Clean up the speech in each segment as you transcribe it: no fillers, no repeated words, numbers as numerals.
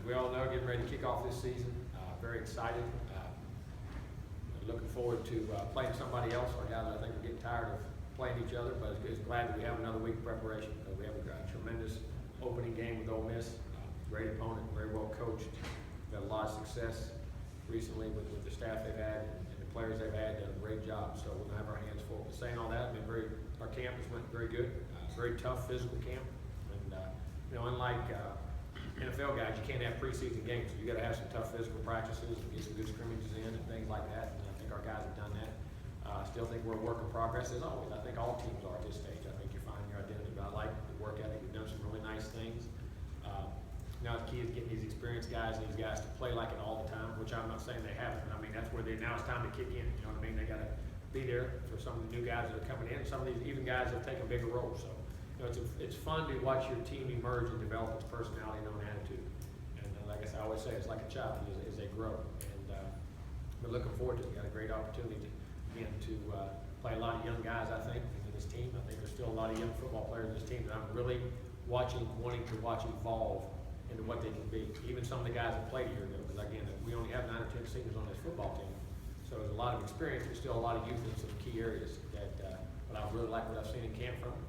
we all know, getting ready to kick off this season. Very excited. Looking forward to playing somebody else. Our guys, I think, are getting tired of playing each other, but it's glad that we have another week of preparation. We have a tremendous opening game with Ole Miss. Great opponent, very well coached. We've had a lot of success recently with the staff they've had and the players they've had. Done a great job. So we'll have our hands full. But saying all that, our camp has went very good. Very tough physical camp, and unlike NFL guys, you can't have preseason games. You got to have some tough physical practices and get some good scrimmages in and things like that. And I think our guys have done that. I still think we're a work in progress as always. I think all teams are at this stage. I think you're finding your identity. But I like the work ethic. We've done some really nice things. Now the key is getting these experienced guys and these guys to play like it all the time, which I'm not saying they haven't. I mean, that's where now it's time to kick in. You know what I mean? They got to be there for some of the new guys that are coming in. Some of these even guys that have taken bigger roles. So. It's fun to watch your team emerge and develop its personality and own attitude. And like I always say, it's like a child as they grow. And we're looking forward to it. We got a great opportunity to play a lot of young guys, I think, in this team. I think there's still a lot of young football players in this team that I'm really wanting to watch evolve into what they can be. Even some of the guys that played a year ago, because again, we only have 9 or 10 seniors on this football team. So there's a lot of experience, but still a lot of youth in some key areas that but I really like what I've seen in camp from them.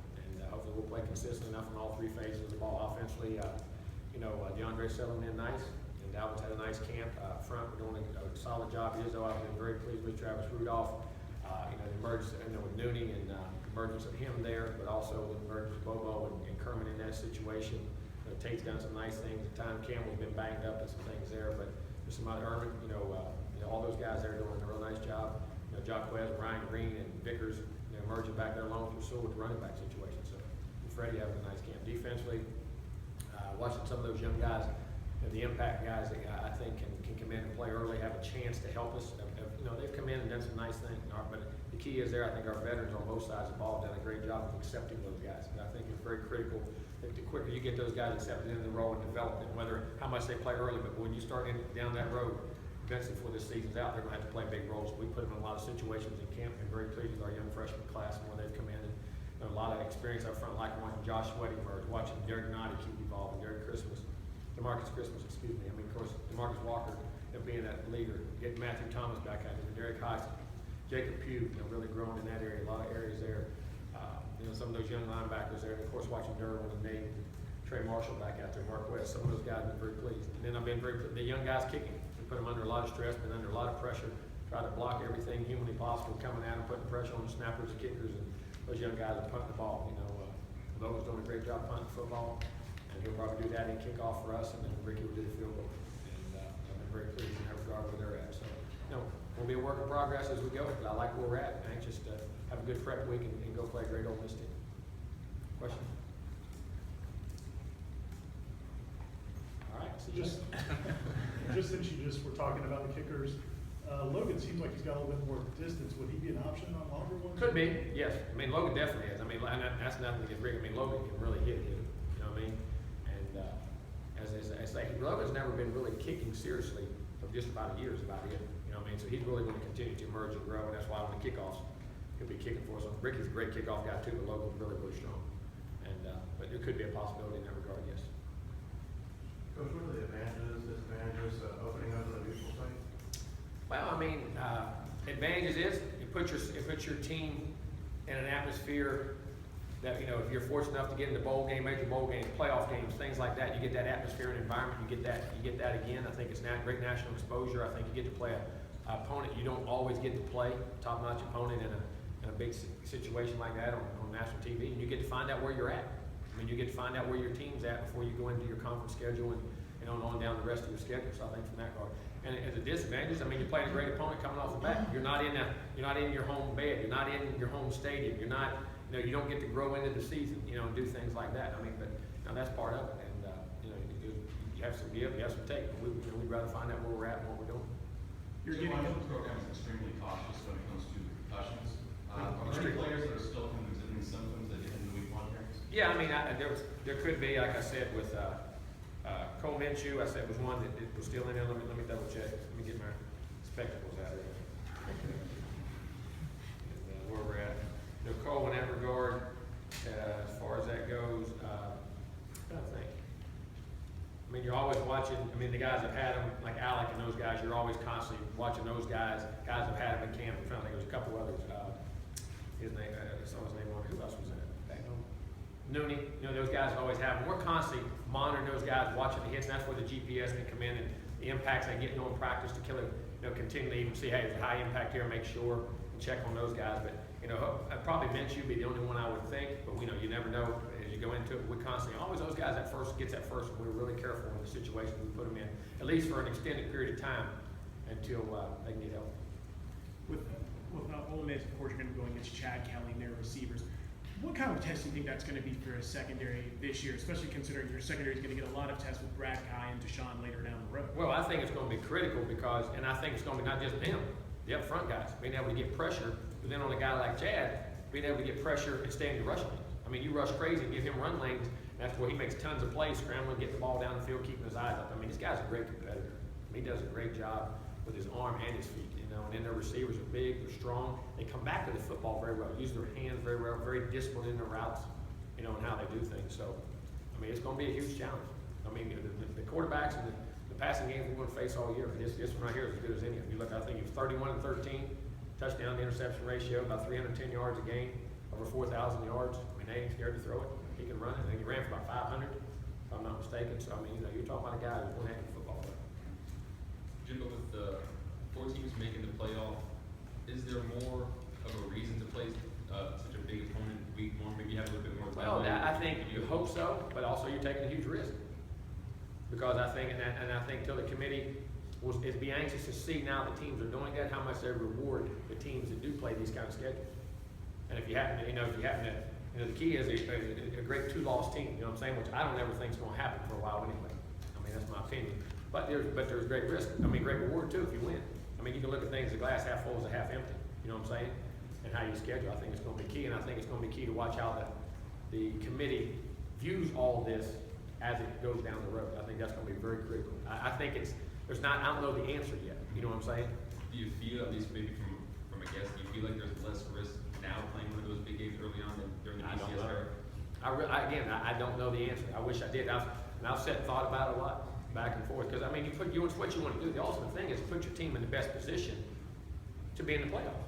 Hopefully we'll play consistent enough in all 3 phases of the ball. Offensively, DeAndre settling in nice, and Dalvin's had a nice camp up front. We're doing a solid job. Izzo, I've been very pleased with Travis Rudolph. The emergence with Nooney and emergence of him there, but also the emergence of Bobo and Kerman in that situation. Tate's done some nice things. At time Campbell's been banged up and some things there, but there's some other Irvin, all those guys there doing a real nice job. Jacquez, Ryan Green, and Vickers emerging back there along through Sewell with the running back situation. So Freddie having a nice camp. Defensively, watching some of those young guys, the impact guys that I think can come in and play early, have a chance to help us. They've come in and done some nice things. But the key is there, I think our veterans on both sides of the ball have done a great job of accepting those guys. And I think it's very critical that the quicker you get those guys accepted into the role and development, whether how much they play early, but when you start down that road, eventually before this season's out, they're going to have to play big roles. We put them in a lot of situations in camp and very pleased with our young freshman class and when they've come in. And a lot of experience up front, like watching Josh Sweaty emerge, watching Derek Noddy keep evolving, DeMarcus Christmas, excuse me. Of course, DeMarcus Walker being that leader, getting Matthew Thomas back out there, Derek Heisen, Jacob Pugh, really growing in that area, a lot of areas there. Some of those young linebackers there, and of course watching Derwin and Nate, Trey Marshall back out there, Mark West, some of those guys have been very pleased. And then I've been the young guys kicking. We put them under a lot of stress, been under a lot of pressure, try to block everything humanly possible, coming out and putting pressure on the snappers and kickers, and those young guys are punting the ball. Logan's doing a great job punting football, and he'll probably do that in kickoff for us, and then Ricky will do the field goal. And I've been very pleased in that regard where they're at. So, we'll be a work in progress as we go, but I like where we're at. I'm anxious to have a good prep week and go play a great Ole Miss team. Question? All right. So just since you just were talking about the kickers, Logan seems like he's got a little bit more distance. Would he be an option on longer ones? Could be, yes. Logan definitely is. That's nothing against Rick. Logan can really hit him. You know what I mean? And as I say, Logan's never been really kicking seriously for just about a year is about it. You know what I mean? So he's really going to continue to emerge and grow, and that's why on the kickoffs he'll be kicking for us. Ricky's a great kickoff guy too, but Logan's really, really strong. And but there could be a possibility in that regard, yes. Coach, what are the advantages, disadvantages of opening up a neutral site? Well, advantages is it puts your team in an atmosphere that, if you're fortunate enough to get into bowl game, major bowl games, playoff games, things like that, you get that atmosphere and environment. You get that again. I think it's great national exposure. I think you get to play an opponent you don't always get to play, top-notch opponent in a big situation like that on national TV, and you get to find out where you're at. You get to find out where your team's at before you go into your conference schedule and on down the rest of your schedule. So I think from that regard, and as a disadvantage, you're playing a great opponent coming off the bat. You're not in your home bed. You're not in your home stadium. You're not. You don't get to grow into the season. And do things like that. But that's part of it. And you have some give, you have some take. But we'd rather find out where we're at and what we're doing. Your program is extremely cautious when it comes to concussions. Are there any players that are still exhibiting symptoms that get into week 1 here? Yeah, there could be, like I said, with Cole Minshew, I said was one that was still in there. Let me double check. Let me get my spectacles out of there. Where we're at. Cole, in that regard, as far as that goes, I think. mean, you're always watching, I mean, the guys that had him, like Alec and those guys, you're always constantly watching those guys that have had him in camp. I think there was a couple others, his name, someone's name on it, who else was in it? Nooney, you know, those guys always have them. We're constantly monitoring those guys, watching the hits, and that's where the GPS can come in and the impacts they get in practice to kill it, you know, continually even see, hey, there's a high impact here, make sure and check on those guys. But, you know, I probably Minshew be the only one I would think, but you know, you never know as you go into it. We constantly, always those guys that first gets that first, we're really careful in the situation we put them in, at least for an extended period of time until they can get help. With Ole Miss, of course, you're going to be going against Chad Kelly and their receivers. What kind of test do you think that's going to be for a secondary this year, especially considering your secondary is going to get a lot of tests with Brad Guy and Deshaun later down the road? Well, I think it's going to be critical because, and I think it's going to be not just them, the up front guys, being able to get pressure, but then on a guy like Chad, being able to get pressure and stay in your rush lanes. I mean, you rush crazy and give him run lanes, and that's where he makes tons of plays, scrambling, get the ball down the field, keeping his eyes up. I mean, this guy's a great competitor. I mean, he does a great job with his arm and his feet, you know, and then their receivers are big, they're strong, they come back to the football very well, use their hands very well, very disciplined in their routes, you know, and how they do things. So, I mean, it's going to be a huge challenge. I mean, the quarterbacks and the passing games we're going to face all year, this one right here is as good as any of them. You look, I think he was 31-13, touchdown to interception ratio, about 310 yards a game, over 4,000 yards. I mean, they ain't scared to throw it. He can run it. I think he ran for about 500, if I'm not mistaken. So, I mean, you know, you're talking about a guy who's one heck of a football player. Jimbo, with the 4 teams making the playoff, is there more of a reason to play such a big opponent week 1? Maybe you have a little bit more time. Well, I think you hope so, but also you're taking a huge risk. Because I think, and I think till the committee is be anxious to see now the teams are doing that, how much they reward the teams that do play these kind of schedules. And if you happen to, you know, the key is a great 2-loss team, you know what I'm saying, which I don't ever think is going to happen for a while anyway. I mean, that's my opinion. But there's great risk. I mean, great reward too if you win. I mean, you can look at things, the glass half full is a half empty. You know what I'm saying? And how you schedule, I think it's going to be key. And I think it's going to be key to watch how the committee views all this as it goes down the road. I think that's going to be very critical. I think I don't know the answer yet. You know what I'm saying? Do you feel, at least maybe from a guess, do you feel like there's less risk now playing one of those big games early on than during the BCS era? I don't know the answer. I wish I did. I've sat and thought about it a lot, back and forth. Because I mean, what you want to do. The ultimate thing is put your team in the best position to be in the playoff.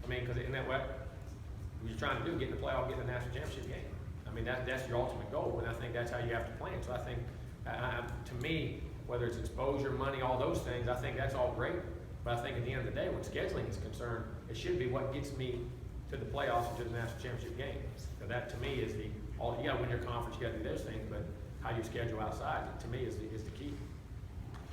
I mean, because in that way, what you're trying to do, get in the playoff, get in the national championship game. I mean, that's your ultimate goal, and I think that's how you have to plan. So I think, to me, whether it's exposure, money, all those things, I think that's all great. But I think at the end of the day, when scheduling is concerned, it should be what gets me to the playoffs and to the national championship game. So that, to me, is you got to win your conference, you got to do those things, but how you schedule outside, to me, is the key.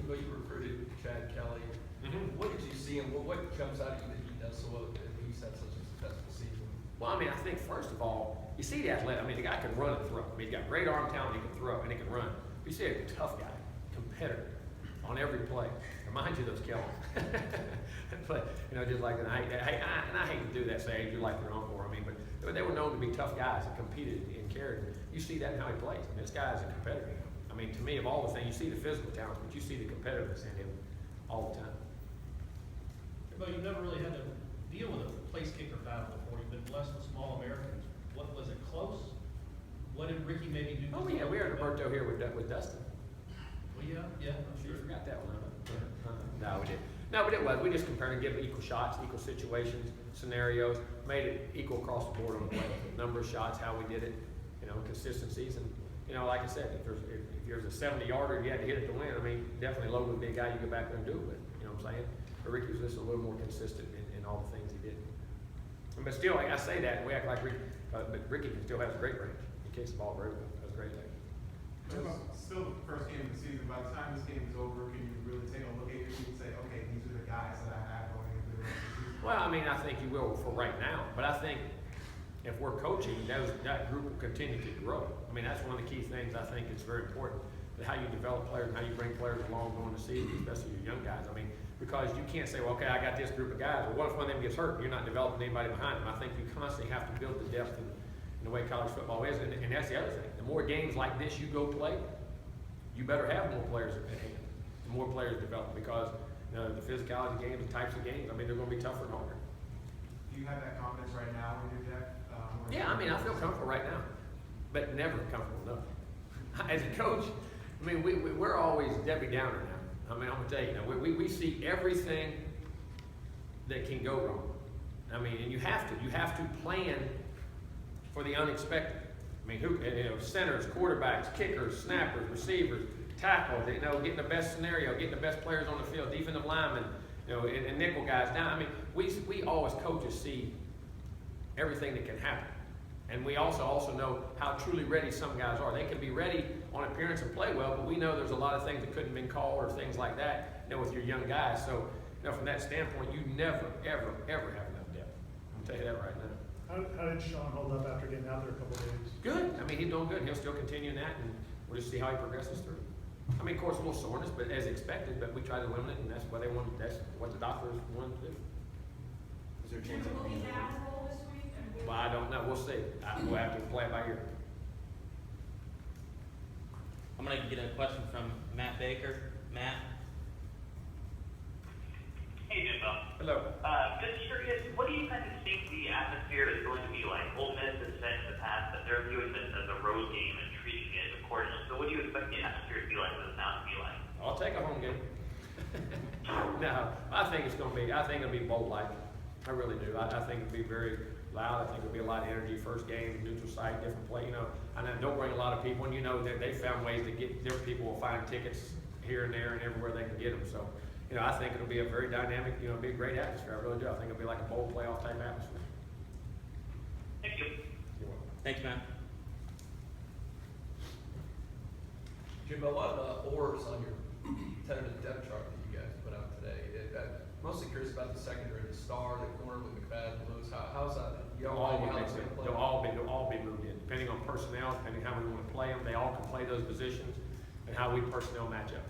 Well, you recruited Chad Kelly. Mm-hmm. What did you see and what comes out of you that he does so well that he's had such a successful season? Well, I mean, I think first of all, you see the athletic. I mean, the guy can run and throw. I mean, he's got great arm talent. He can throw and he can run. You see a tough guy, competitor on every play. Reminds you of those Kelly. But you know, just like that. And I hate to do that. Say you're like your uncle. I mean, but they were known to be tough guys that competed in character. You see that in how he plays. I mean, this guy is a competitor. I mean, to me, of all the things, you see the physical talents, but you see the competitiveness in him all the time. But you never really had to deal with a place kicker battle before. You've been blessed with small Americans. What was it close? What did Ricky maybe do? Oh yeah, we had Roberto here with Dustin. Well, yeah, I'm You sure. forgot that one, huh? No, we didn't. No, but it was. We just compared and give equal shots, equal situations, scenarios, made it equal across the board on the play. Number of shots, how we did it, you know, consistencies, and you know, like I said, if there's a 70-yarder, you had to hit it to win. I mean, definitely Logan would be a guy you go back there and do it with. You know what I'm saying? But Ricky was just a little more consistent in all the things he did. But still, like I say that, and we act like Ricky, but Ricky still has a great range. He kicks the ball very well. That's a great thing. It's still the first game of the season. By the time this game is over, can you really take a look at your team and say, okay, these are the guys that I have going into the rest of the season? Well, I mean, I think you will for right now. But I think if we're coaching, that group will continue to grow. I mean, that's one of the key things I think is very important. How you develop players and how you bring players along during the season, especially your young guys. I mean, because you can't say, well, okay, I got this group of guys. Well, what if one of them gets hurt and you're not developing anybody behind them? I think you constantly have to build the depth in the way college football is. And that's the other thing. The more games like this you go play, you better have more players at hand. The more players develop because you know, the physicality games, the types of games, I mean, they're going to be tougher and harder. Do you have that confidence right now in your deck? Yeah, I mean, I feel comfortable right now, but never comfortable enough. As a coach, I mean, we're always Debbie Downer now. I mean, I'm gonna tell you, now, we see everything that can go wrong. I mean, and you have to plan for the unexpected. I mean, centers, quarterbacks, kickers, snappers, receivers, tackles, getting the best scenario, getting the best players on the field, defensive linemen, and nickel guys. Now, I mean, we all as coaches see everything that can happen. And we also know how truly ready some guys are. They can be ready on appearance and play well, but we know there's a lot of things that couldn't have been called or things like that, with your young guys. So, from that standpoint, you never, ever, ever have enough depth. I'm tell you that right now. How did Sean hold up after getting out there a couple of days? Good. I mean, he's doing good. He'll still continue in that, and we'll just see how he progresses through. I mean, of course, a little soreness, but as expected. But we try to limit it, and that's what they want. That's what the doctors wanted to do. Is there a chance? Will he have a role this week? Well, I don't know. We'll see. We'll have to play it by ear. I'm gonna get a question from Matt Baker. Matt? Hey, Jimbo. Hello. Just curious, what do you kind of think the atmosphere is going to be like? Ole Miss has said in the past that they're viewing this as a road game and treating it accordingly. So what do you expect the atmosphere to be like, the sound to be like? I'll take a home game. No, I think it'll be bowl-like. I really do. I think it'll be very loud. I think there'll be a lot of energy. First game, neutral site, different play. I know don't bring a lot of people, and they found ways to get different people will find tickets here and there and everywhere they can get them. So, I think it'll be a very dynamic, be a great atmosphere. I really do. I think it'll be like a bowl playoff type atmosphere. Thank you. You're welcome. Thanks, man. Jimbo, a lot of orbs on your tentative depth chart that you guys put out today. I'm mostly curious about the secondary, the star, the corner with McFadden, Lewis. How's that? They'll all be moved in, depending on personnel, depending how we want to play them. They all can play those positions, and how we personnel match up.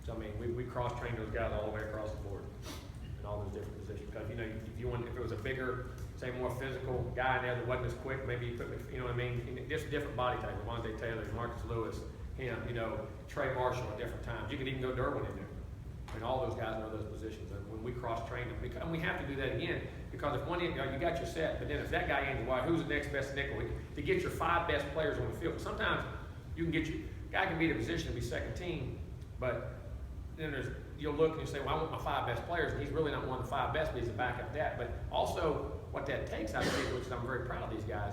So I mean, we cross-train those guys all the way across the board in all those different positions. Because if it was a bigger, say more physical guy in there that wasn't as quick, maybe you put, just different body type. Devontae Taylor, Marcus Lewis, him, Trey Marshall at different times. You could even go Derwin in there. And all those guys know those positions. And when we cross-train them, and we have to do that again, because if one end, you got your set, but then if that guy ends, who's the next best nickel? To get your 5 best players on the field. Sometimes you can guy can be in a position to be second team, but then you'll look and you say, well, I want my 5 best players, and he's really not one of the 5 best, but he's a backup that. But also, what that takes, I think, which I'm very proud of these guys,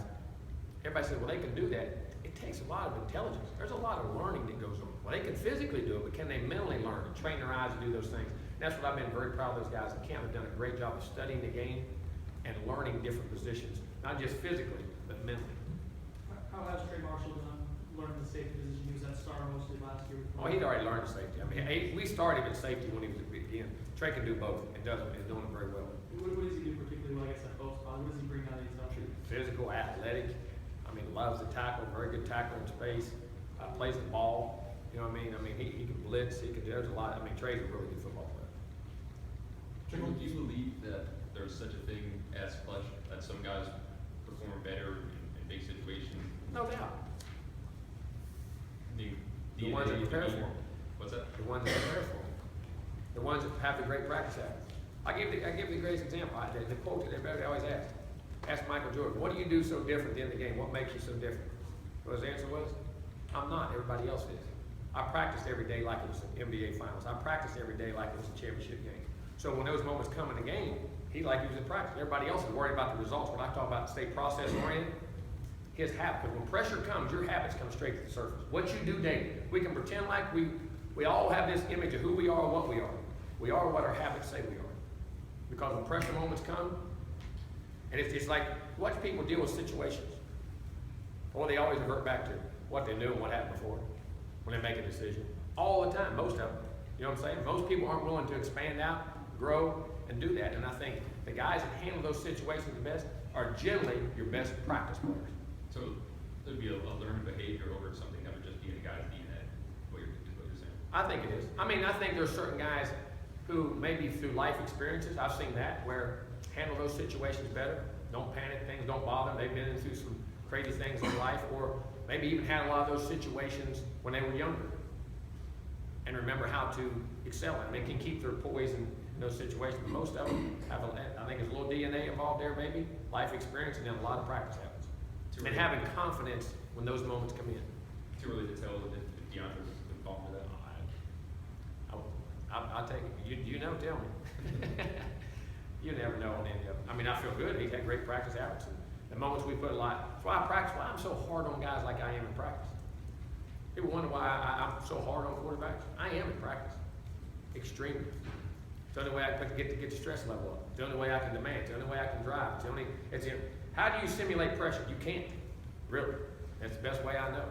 everybody says, well, they can do that. It takes a lot of intelligence. There's a lot of learning that goes on. Well, they can physically do it, but can they mentally learn and train their eyes to do those things? And that's what I've been very proud of those guys in camp. Have done a great job of studying the game and learning different positions, not just physically, but mentally. How has Trey Marshall learned the safety position? He was at star mostly last year. Oh, he'd already learned safety. I mean, we started him at safety when he was at the beginning. Trey can do both and doing it very well. What does he do particularly, at both spots? What does he bring out of these options? Physical, athletic. I mean, loves to tackle, very good tackler in space. Plays the ball. You know what I mean? He can blitz. There's a lot. I mean, Trey's a really good football player. Jimbo, do you believe that there's such a thing as clutch, that some guys perform better in big situations? No doubt. The ones that prepare for him. What's that? The ones that prepare for him. The ones that have the great practice habits. I give the greatest example. The quote that everybody always asks. Ask Michael Jordan, what do you do so different at the end of the game? What makes you so different? Well, his answer was, I'm not. Everybody else is. I practiced every day like it was an NBA Finals. I practiced every day like it was a championship game. So when those moments come in the game, he was in practice. Everybody else is worried about the results. When I talk about stay process oriented, his habit. Because when pressure comes, your habits come straight to the surface. What you do daily. We can pretend like we all have this image of who we are and what we are. We are what our habits say we are. Because when pressure moments come, and it's like, watch people deal with situations. Or they always revert back to what they knew and what happened before when they make a decision. All the time, most of them. You know what I'm saying? Most people aren't willing to expand out, grow, and do that. And I think the guys that handle those situations the best are generally your best practice players. So there'd be a learned behavior over something that would just be in a guy's DNA, what you're saying? I think it is. I think there's certain guys who maybe through life experiences, I've seen that, where handle those situations better, don't panic, things don't bother them, they've been through some crazy things in life, or maybe even had a lot of those situations when they were younger, and remember how to excel in them. They can keep their poise in those situations, but most of them have, I think there's a little DNA involved there maybe, life experience, and then a lot of practice habits. And having confidence when those moments come in. Too early to tell if DeAndre I'll take it. You know, tell me. You never know on any of them. I mean, I feel good. He's had great practice habits. And the moments we put a lot, that's why I practice, why I'm so hard on guys like I am in practice. People wonder why I'm so hard on quarterbacks. I am in practice. Extremely. It's the only way I can get the stress level up. It's the only way I can demand. It's the only way I can drive. How do you simulate pressure? You can't. Really. That's the best way I know.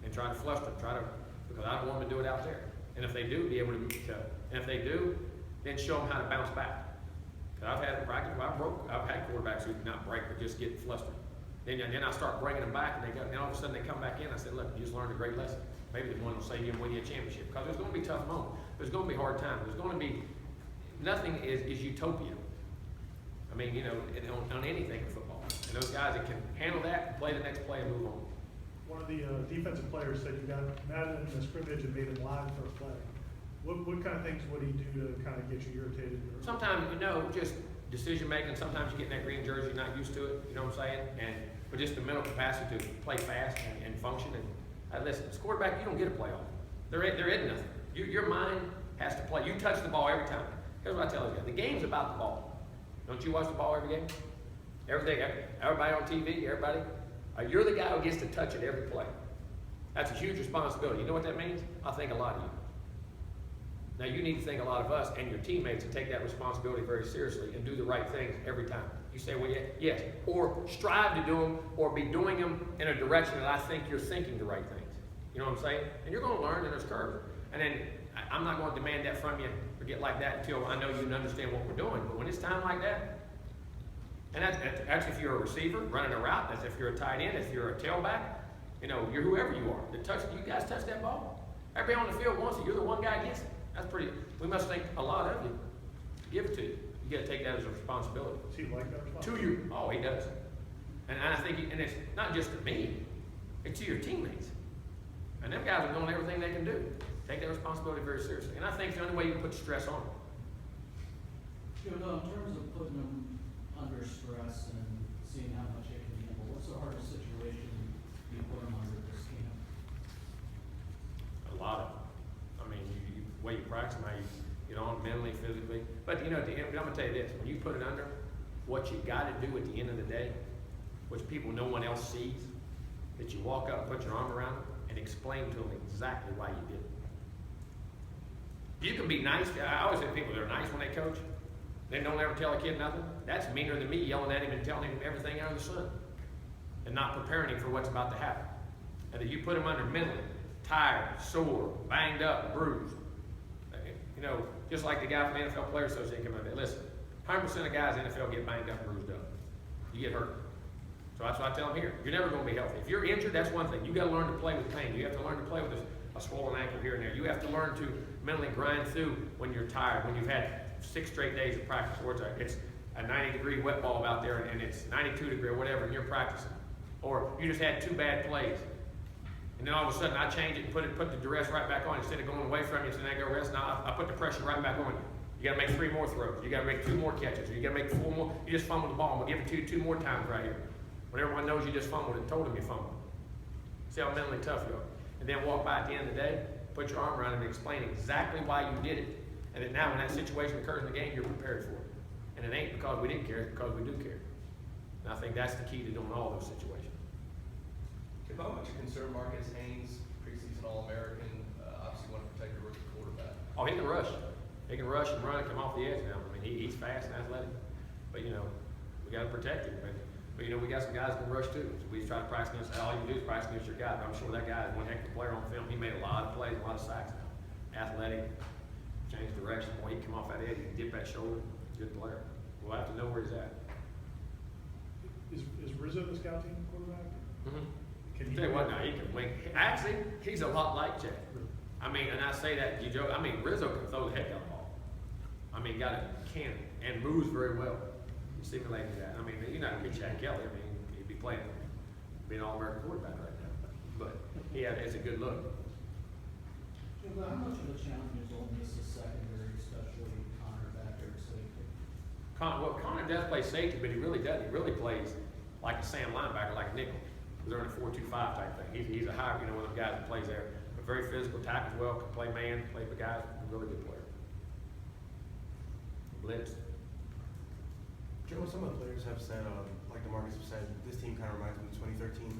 And try to fluster them, because I don't want them to do it out there. And if they do, be able to, and if they do, then show them how to bounce back. Because I've had practice where I've had quarterbacks who not break, but just get flustered. Then I start bringing them back, and then all of a sudden they come back in. I said, look, you just learned a great lesson. Maybe the one will save you and win you a championship. Because there's going to be tough moments. There's going to be hard times. There's going to be, nothing is utopia. I mean, on anything in football. And those guys that can handle that and play the next play and move on. One of the defensive players said you got mad in the scrimmage and made him live for a play. What kind of things would he do to kind of get you irritated? Sometimes, just decision making. Sometimes you get in that green jersey, you're not used to it. You know what I'm saying? But just the mental capacity to play fast and function. And listen, as quarterback, you don't get a playoff. There isn't nothing. Your mind has to play. You touch the ball every time. Here's what I tell you: the game's about the ball. Don't you watch the ball every game? Everybody on TV, everybody. You're the guy who gets to touch it every play. That's a huge responsibility. You know what that means? I think a lot of you. Now you need to think a lot of us and your teammates to take that responsibility very seriously and do the right things every time. You say, well, yes, or strive to do them, or be doing them in a direction that I think you're thinking the right things. You know what I'm saying? And you're going to learn, and there's curves. And then I'm not going to demand that from you or get like that until I know you understand what we're doing. But when it's time like that, and that's if you're a receiver running a route, that's if you're a tight end, if you're a tailback, you're whoever you are. You guys touch that ball. Everybody on the field wants it. You're the one guy gets it. That's we must think a lot of you. Give it to you. You got to take that as a responsibility. Does he like that responsibility? To you. Oh, he does. And I think, and it's not just to me, it's to your teammates. And them guys are doing everything they can do. Take that responsibility very seriously. And I think the only way you can put stress on them. In terms of putting them under stress and seeing how much it can handle, what's the hardest situation you put them under this camp? A lot of them. I mean, the way you practice them, how you get on mentally, physically. But at the end, I'm going to tell you this: when you put it under, what you got to do at the end of the day, which people no one else sees, that you walk up, put your arm around them, and explain to them exactly why you did it. You can be nice. I always say people that are nice when they coach, they don't ever tell a kid nothing. That's meaner than me yelling at him and telling him everything under the sun and not preparing him for what's about to happen. And that you put him under mentally, tired, sore, banged up, bruised. Just like the guy from the NFL Players Association came out there. Listen, 100% of guys in the NFL get banged up and bruised up. You get hurt. So that's what I tell them here. You're never going to be healthy. If you're injured, that's one thing. You got to learn to play with pain. You have to learn to play with a swollen ankle here and there. You have to learn to mentally grind through when you're tired, when you've had 6 straight days of practice, or it's a 90-degree wet ball out there and it's 92 degree or whatever, and you're practicing. Or you just had 2 bad plays. And then all of a sudden I change it and put the duress right back on. Instead of going away from you, so then I go rest. Now I put the pressure right back on you. You got to make 3 more throws. You got to make 2 more catches. Or you got to make 4 more. You just fumbled the ball. I'm going to give it to you 2 more times right here. When everyone knows you just fumbled and told them you fumbled. See how mentally tough you are. And then walk by at the end of the day, put your arm around him and explain exactly why you did it. And that now when that situation occurs in the game, you're prepared for it. And it ain't because we didn't care, it's because we do care. And I think that's the key to doing all those situations. How much you concern Marcus Haynes, preseason All-American, obviously want to protect your rookie quarterback? Oh, he can rush. He can rush and run and come off the edge now. I mean, he's fast and athletic. But, we got to protect him. But, we got some guys that can rush too. So we try to practice against, all you can do is practice against your guy. But I'm sure that guy is one heck of a player on film. He made a lot of plays, a lot of sacks now. Athletic, changed direction. Boy, he can come off that edge, he can dip that shoulder. Good player. We'll have to know where he's at. Is Rizzo the scout team quarterback? Mm-hmm. Can Tell you what, now he can wing. Actually, he's a lot like Jack. I mean, and I say that, you joke. I mean, Rizzo can throw the heck out of the ball. I mean, got a cannon and moves very well. He simulated that. I mean, you're not gonna get Chad Kelly. I mean, he'd be playing, be an All-American quarterback right now. But it's a good look. Jimbo, how much of a challenge is Ole Miss's secondary, especially Connor back there at safety? Connor does play safety, but he really doesn't. He really plays like a Sam linebacker, like a nickel. They're in a 4-2-5 type thing. He's a high, one of the guys that plays there. A very physical, tackles well, can play man, play for guys, a really good player. blitz. Joe, some of the players have said, like DeMarcus have said, this team kind of reminds me of 2013.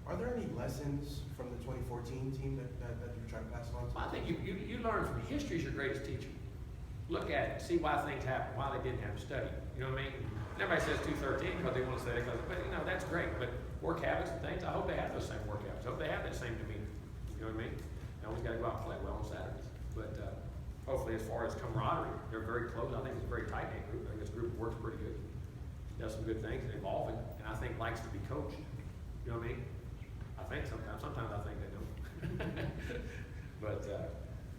Are there any lessons from the 2014 team that you're trying to pass on to? I think you learn from history is your greatest teacher. Look at it, see why things happen, why they didn't have to study. You know what I mean? Everybody says 213 because they want to say it, but you know, that's great. But work habits and things, I hope they have those same work habits. I hope they have that same demeanor. You know what I mean? They always got to go out and play well on Saturdays. But hopefully, as far as camaraderie, they're very close. I think it's a very tight-knit group. I think this group works pretty good. Does some good things and evolving, and I think likes to be coached. You know what I mean? I think sometimes I think they don't. But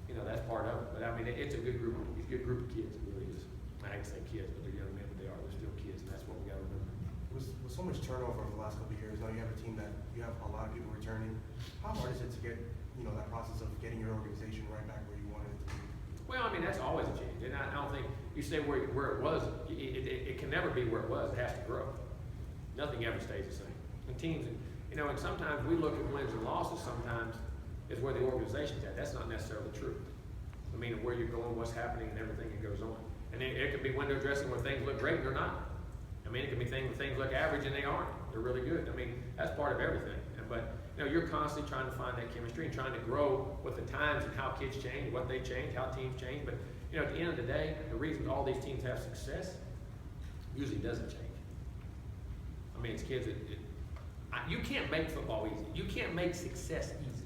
you know, that's part of it. But I mean, it's a good group. It's a good group of kids. It really is. I hate to say kids, but they're young men, but they are. They're still kids, and that's what we got to remember. With so much turnover over the last couple of years, now you have a team that you have a lot of people returning. How hard is it to get, you know, that process of getting your organization right back where you wanted it to be? Well, I mean, that's always a change, and I don't think you say where it was. It can never be where it was. It has to grow. Nothing ever stays the same. And teams, you know, and sometimes we look at wins and losses. Sometimes is where the organization's at. That's not necessarily true. I mean, where you're going, what's happening, and everything that goes on. And it could be window dressing where things look great and they're not. I mean, it could be things where things look average and they aren't. They're really good. I mean, that's part of everything. But you know, you're constantly trying to find that chemistry and trying to grow with the times and how kids change, what they change, how teams change. But you know, at the end of the day, the reason all these teams have success usually doesn't change. I mean, it's kids you can't make football easy. You can't make success easy.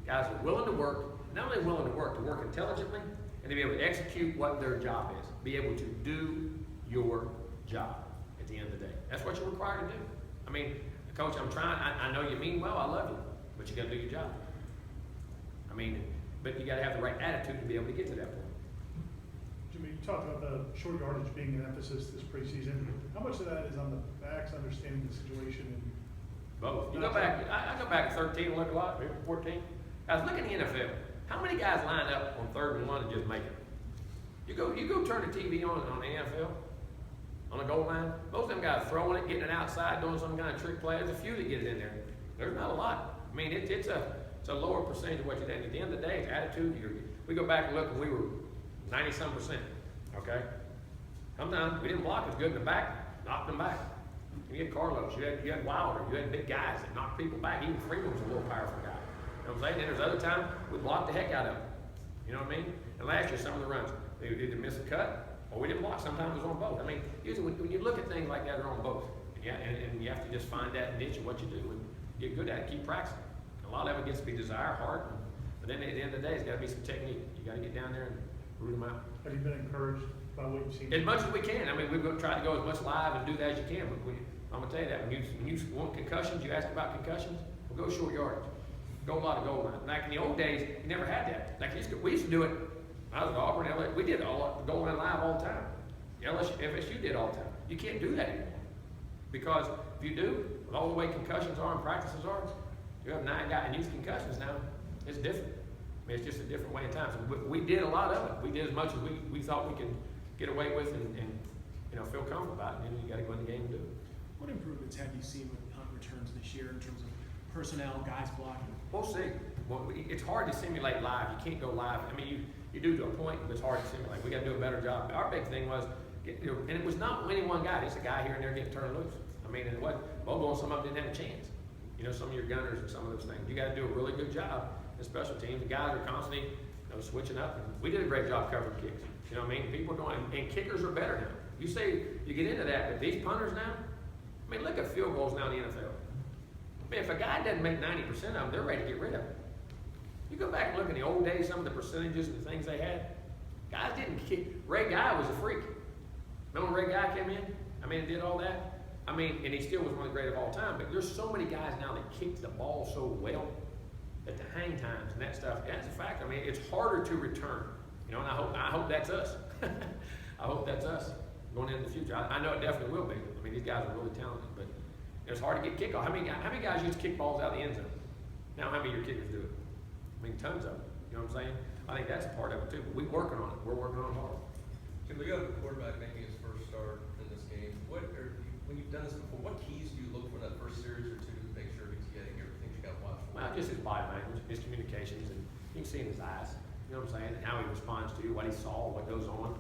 Guys are willing to work, not only willing to work intelligently, and to be able to execute what their job is. Be able to do your job at the end of the day. That's what you're required to do. I mean, Coach, I'm trying, I know you mean well, I love you, but you got to do your job. I mean, but you got to have the right attitude to be able to get to that point. Jimmy, you talked about the short yardage being an emphasis this preseason. How much of that is on the backs understanding the situation and both. You go back, I go back to 13 and look a lot, maybe 14. Guys, look in the NFL. How many guys line up on 3rd and 1 and just make it? You go turn the TV on the NFL, on the goal line. Most of them guys throwing it, getting it outside, doing some kind of trick play. There's a few that get it in there. There's not a lot. I mean, it's a lower percentage of what you did. At the end of the day, it's attitude. We go back and look, and we were 90-some%. Okay. Sometimes we didn't block as good in the back, knocked them back. You had Carlos, you had Wilder, you had big guys that knocked people back. Even Freeman was a little powerful guy. You know what I'm saying? And there's other times we blocked the heck out of them. You know what I mean? And last year, some of the runs, they either missed a cut or we didn't block. Sometimes it was on both. I mean, usually when you look at things like that, they're on both. And you have to just find that niche of what you do and get good at it, keep practicing. A lot of it gets to be desire, heart, but then at the end of the day, it's got to be some technique. You got to get down there and root them out. have you been encouraged by what you've seen? As much as we can. I mean, we've tried to go as much live and do that as you can. But I'm going to tell you that. When you want concussions, you ask about concussions, well, go short yardage. Go a lot of goal line. Back in the old days, you never had that. Like we used to do it. I was at Auburn, LA. We did all the goal line live all the time. FSU did all the time. You can't do that anymore. Because if you do, with all the way concussions are and practices are, you have 9 guys and use concussions now. It's different. I mean, it's just a different way in time. So we did a lot of it. We did as much as we thought we could get away with and you know, feel comfortable about it. And then you got to go in the game and do it. What improvements have you seen with punt returns this year in terms of personnel, guys blocking? We'll see. Well, it's hard to simulate live. You can't go live. I mean, you do to a point, but it's hard to simulate. We got to do a better job. Our big thing was, and it was not any one guy. It's a guy here and there getting turned loose. I mean, and what Bobo and some of them didn't have a chance. You know, some of your gunners and some of those things. You got to do a really good job in special teams. The guys are constantly, you know, switching up. And we did a great job covering kicks. You know what I mean? People are doing, and kickers are better now. You say you get into that, but these punters now, I mean, look at field goals now in the NFL. I mean, if a guy doesn't make 90% of them, they're ready to get rid of him. You go back and look in the old days, some of the percentages and the things they had. Guys didn't kick. Ray Guy was a freak. Remember when Ray Guy came in? I mean, and did all that? I mean, and he still was one of the great of all time. But there's so many guys now that kick the ball so well that the hang times and that stuff, that's a fact. I mean, it's harder to return. You know, and I hope that's us. I hope that's us going into the future. I know it definitely will be. I mean, these guys are really talented, but it's hard to get kickoff. How many guys used to kick balls out of the end zone? Now, how many of your kickers do it? I mean, tons of them. You know what I'm saying? I think that's a part of it too. But we're working on it. We're working on it hard. Jim, we got a quarterback making his first start in this game. When you've done this before, what keys do you look for in that first series or two to make sure he's getting everything you got to watch for? Well, just his body language, his communications, and you can see in his eyes. You know what I'm saying? And how he responds to you, what he saw, what goes on,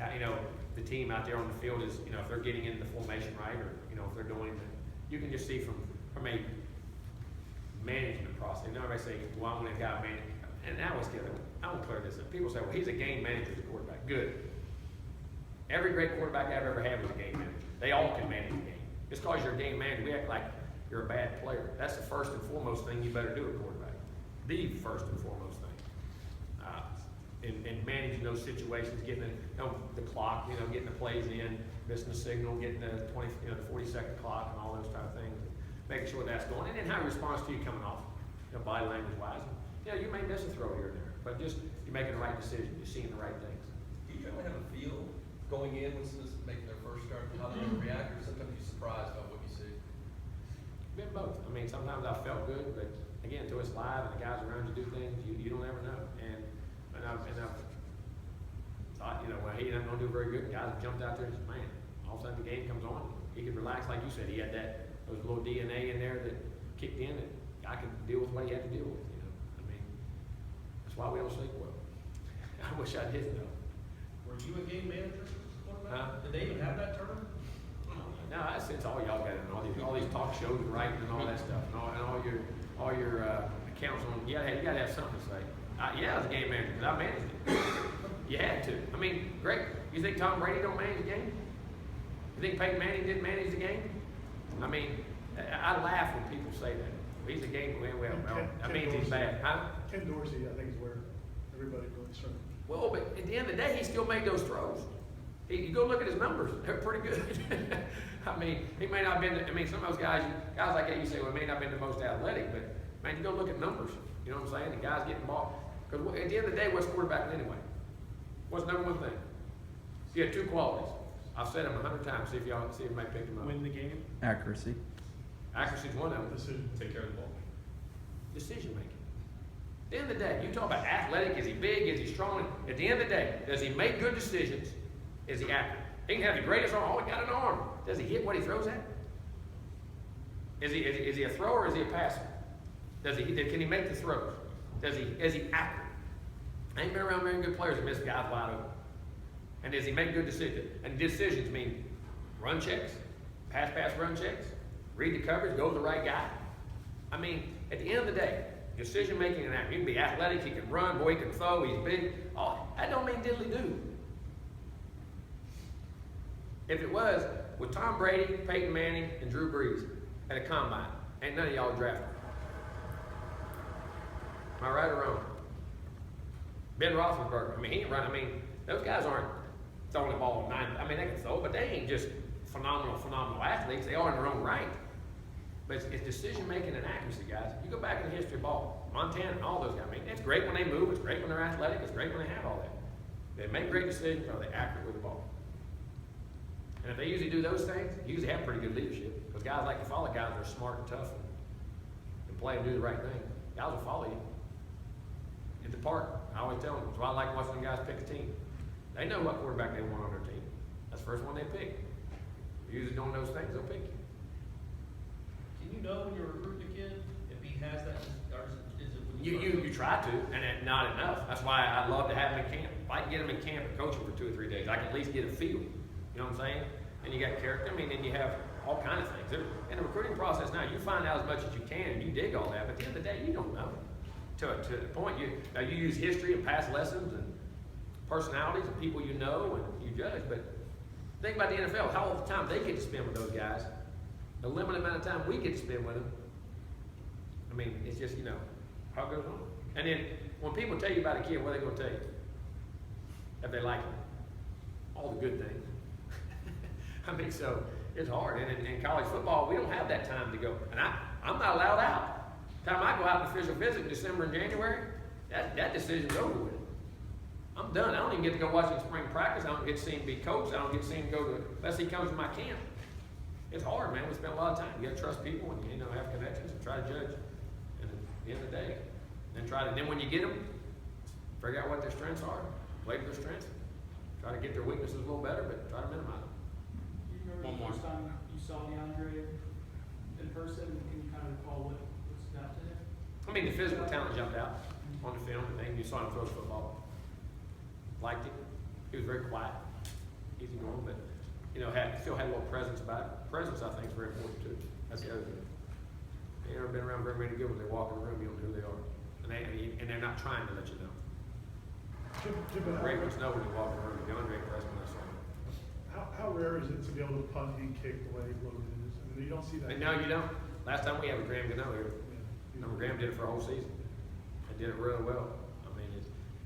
how, you know, the team out there on the field is, you know, if they're getting into the formation right, or, you know, if they're doing anything. You can just see from a management process. You know, everybody say, well, I'm gonna guy manage. And now let's get it. I want to clear this up. People say, well, he's a game manager as a quarterback. Good. Every great quarterback I've ever had was a game manager. They all can manage a game. Just because you're a game manager, we act like you're a bad player. That's the first and foremost thing you better do at quarterback. The first and foremost thing. In managing those situations, getting the clock, you know, getting the plays in, missing the signal, getting the 40-second clock, and all those type of things, making sure that's going. And then how he responds to you coming off, you know, body language wise. You know, you may miss a throw here and there, but just you're making the right decision. You're seeing the right things. Do you generally have a feel going in when someone's making their first start, how they're going to react, or sometimes you're surprised by what you see? Been both. I mean, sometimes I felt good, but again, until it's live and the guys around you do things, you don't ever know. And I've thought, you know, well, he ain't going to do very good. The guys have jumped out there and said, man, all of a sudden the game comes on. He could relax, like you said. He had those little DNA in there that kicked in, and I could deal with what he had to deal with. You know, I mean, that's why we don't sleep well. I wish I did though. Were you a game manager? Huh? Did they even have that term? No, it's all y'all got in all these talk shows and writing and all that stuff, and all your accounts on. You gotta have something to say. Yeah, I was a game manager because I managed it. You had to. I mean, great. You think Tom Brady don't manage the game? You think Peyton Manning didn't manage the game? I mean, I laugh when people say that. He's a game well. That means he's bad, huh? Ken Dorsey, I think, is where everybody really started. Well, but at the end of the day, he still made those throws. You go look at his numbers; they're pretty good. I mean, he may not have been. I mean, some of those guys like that, you say, well, he may not have been the most athletic, but man, you go look at numbers. You know what I'm saying? The guys getting ball. Because at the end of the day, what's quarterbacking anyway? What's the number one thing? You have two qualities. I've said them 100 times. See if you might pick them up. Win the game. Accuracy. Accuracy is one of them. Decision. Take care of the ball. Decision making. At the end of the day, you talk about athletic. Is he big? Is he strong? At the end of the day, does he make good decisions? Is he accurate? He can have the greatest arm. Oh, he got an arm. Does he hit what he throws at? Is he a thrower or is he a passer? Can he make the throws? Is he accurate? I ain't been around very good players that miss guys wide open. And does he make good decisions? And decisions mean run checks, pass run checks, read the coverage, go to the right guy. I mean, at the end of the day, decision making and accurate. He can be athletic, he can run, boy, he can throw, he's big. Oh, that don't mean diddly-do. If it was with Tom Brady, Peyton Manning, and Drew Brees at a combine, ain't none of y'all drafted. Am I right or wrong? Ben Roethlisberger, I mean, he ain't run. I mean, those guys aren't throwing the ball 9. I mean, they can throw, but they ain't just phenomenal athletes. They are in their own right. But it's decision making and accuracy, guys. You go back in the history of ball, Montana and all those guys. I mean, it's great when they move. It's great when they're athletic. It's great when they have all that. They make great decisions. Are they accurate with the ball? And if they usually do those things, they usually have pretty good leadership. Because guys like to follow guys that are smart and tough and play and do the right thing. Guys will follow you. At the park, I always tell them, that's why I like watching them guys pick a team. They know what quarterback they want on their team. That's the first one they pick. If you usually don't know those things, they'll pick you. Can you know when you're recruiting a kid if he has that, or is it when you You try to, and not enough. That's why I love to have him in camp. If I can get him in camp and coach him for 2 or 3 days, I can at least get a feel. You know what I'm saying? And you got character. I mean, then you have all kinds of things. In the recruiting process now, you find out as much as you can, and you dig all that. But at the end of the day, you don't know. To the point, you use history and past lessons and personalities and people you know and you judge. But think about the NFL, how all the time they get to spend with those guys, the limited amount of time we get to spend with them. I mean, it's just, you know, how it goes on. And then when people tell you about a kid, what are they going to tell you? If they like him. All the good things. I mean, so it's hard. And in college football, we don't have that time to go. And I'm not allowed out. Time I go out on official visit in December and January, that decision's over with. I'm done. I don't even get to go watch him spring practice. I don't get to see him be coached. I don't get to see him go to, unless he comes to my camp. It's hard, man. We spend a lot of time. You got to trust people and, you know, have connections and try to judge. And at the end of the day, then when you get them, figure out what their strengths are, play to their strengths. Try to get their weaknesses a little better, but try to minimize them. You remember One the more. first time you saw DeAndre in person? Can you kind of recall what stood out to him? I mean, the physical talent jumped out on the film. And you saw him throw his football. Liked it. He was very quiet. easy going, but, you know, still had a little presence about it. Presence, I think, is very important too. That's the other thing. You ever been around very many good ones, they walk in the room, you don't know who they are. And they're not trying to let you know. Jimbo, Great ones know when you walk in the room, DeAndre impressed when I saw him. how rare is it to be able to punt and kick the way Logan is? I mean, you don't see that. And no, you don't. Last time we had with Graham Gano here, Yeah. Graham did it for a whole season. And did it really well.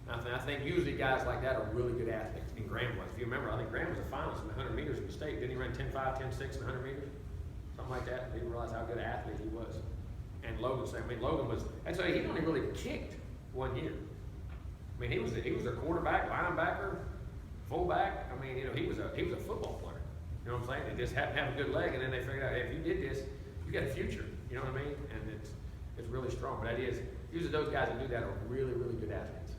I mean, I think usually guys like that are really good athletes, and Graham was. If you remember, I think Graham was a finalist in the 100 meters in the state. Didn't he run 10.5, 10.6 in the 100 meters? Something like that. Didn't realize how good an athlete he was. And Logan, I mean, Logan was, and so he only really kicked 1 year. I mean, he was a quarterback, linebacker, fullback. I mean, you know, he was a football player. You know what I'm saying? They just happened to have a good leg, and then they figured out, hey, if you did this, you got a future. You know what I mean? And it's really strong. But that is, usually those guys that do that are really, really good athletes.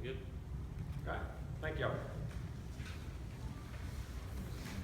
Good. Okay, thank y'all.